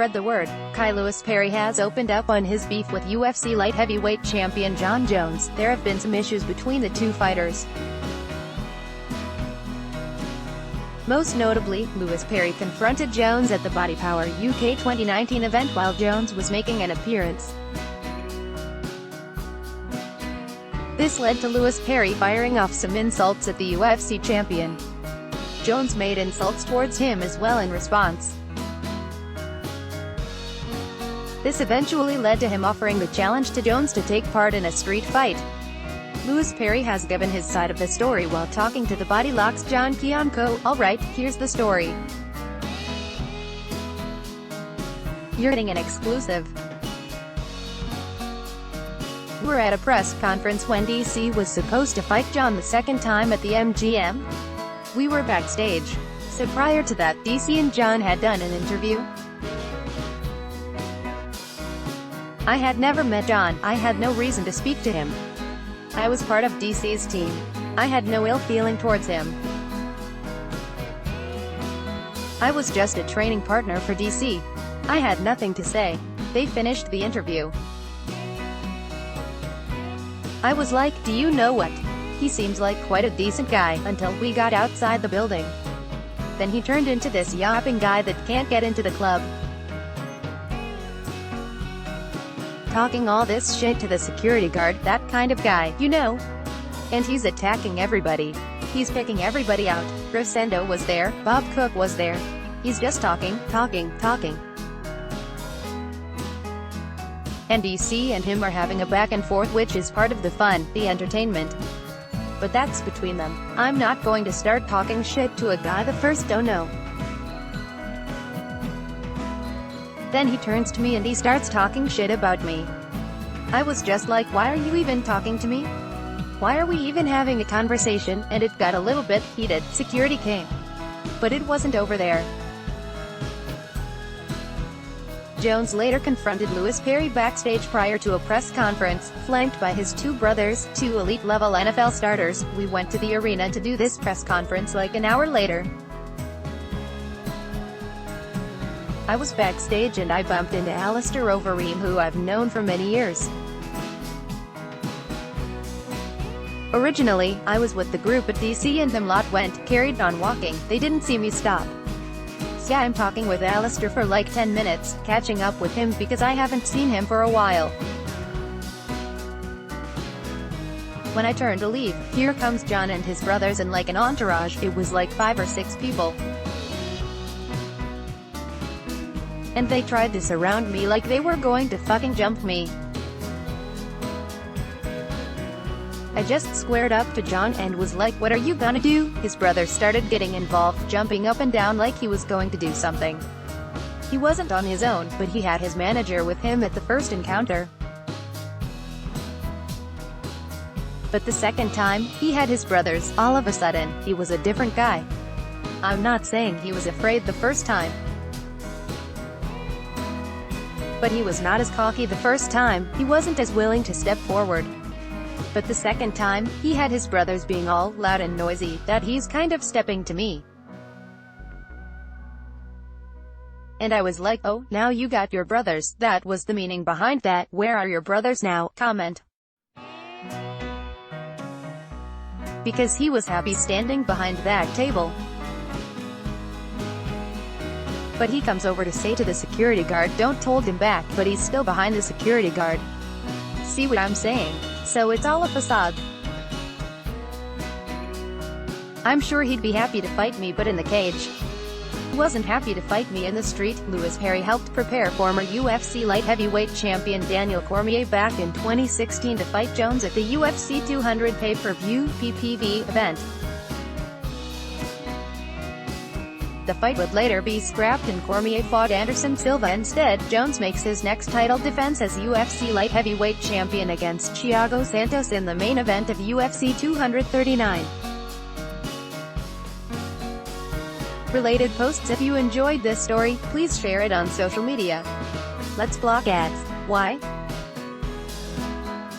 spread the word. Lewis Perry has opened up on his beef with UFC light heavyweight champion Jon Jones. There have been some issues between the two fighters. Most notably, Lewis Perry confronted Jones at the Body Power UK 2019 event while Jones was making an appearance. This led to Lewis Perry firing off some insults at the UFC champion. Jones made insults towards him as well in response. This eventually led to him offering the challenge to Jones to take part in a street fight. Lewis Perry has given his side of the story while talking to the Body Lock's John Kiyanko. Alright, here's the story. You're getting an exclusive. We were at a press conference when DC was supposed to fight Jon the second time at the MGM. We were backstage. So prior to that, DC and Jon had done an interview. I had never met Jon, I had no reason to speak to him. I was part of DC's team. I had no ill feeling towards him. I was just a training partner for DC. I had nothing to say. They finished the interview. I was like, do you know what? He seems like quite a decent guy, until we got outside the building. Then he turned into this yapping guy that can't get into the club. Talking all this shit to the security guard, that kind of guy, you know. And he's attacking everybody. He's picking everybody out. Rosendo was there, Bob Cook was there. He's just talking. And DC and him are having a back and forth, which is part of the fun, the entertainment. But that's between them. I'm not going to start talking shit to a guy the first don't know. Then he turns to me and he starts talking shit about me. I was just like, why are you even talking to me? Why are we even having a conversation? And it got a little bit heated. Security came. But it wasn't over there. Jones later confronted Lewis Perry backstage prior to a press conference, flanked by his two brothers, two elite-level NFL starters. We went to the arena to do this press conference like an hour later. I was backstage and I bumped into Alistair Overeem, who I've known for many years. Originally, I was with the group at DC and them lot went, carried on walking. They didn't see me stop. So I'm talking with Alistair for like 10 minutes, catching up with him because I haven't seen him for a while. When I turned to leave, here comes Jon and his brothers and like an entourage. It was like 5 or 6 people. And they tried to surround me like they were going to fucking jump me. I just squared up to Jon and was like, what are you gonna do? His brother started getting involved, jumping up and down like he was going to do something. He wasn't on his own, but he had his manager with him at the first encounter. But the second time, he had his brothers. All of a sudden, he was a different guy. I'm not saying he was afraid the first time. But he was not as cocky the first time, he wasn't as willing to step forward. But the second time, he had his brothers being all loud and noisy, that he's kind of stepping to me. And I was like, oh, now you got your brothers. That was the meaning behind that. Where are your brothers now? Comment. Because he was happy standing behind that table. But he comes over to say to the security guard, don't hold him back, but he's still behind the security guard. See what I'm saying? So it's all a facade. I'm sure he'd be happy to fight me, but in the cage. He wasn't happy to fight me in the street. Lewis Perry helped prepare former UFC light heavyweight champion Daniel Cormier back in 2016 to fight Jones at the UFC 200 pay-per-view (PPV) event. The fight would later be scrapped and Cormier fought Anderson Silva instead. Jones makes his next title defense as UFC light heavyweight champion against Thiago Santos in the main event of UFC 239. Related posts. If you enjoyed this story, please share it on social media. Let's block ads. Why?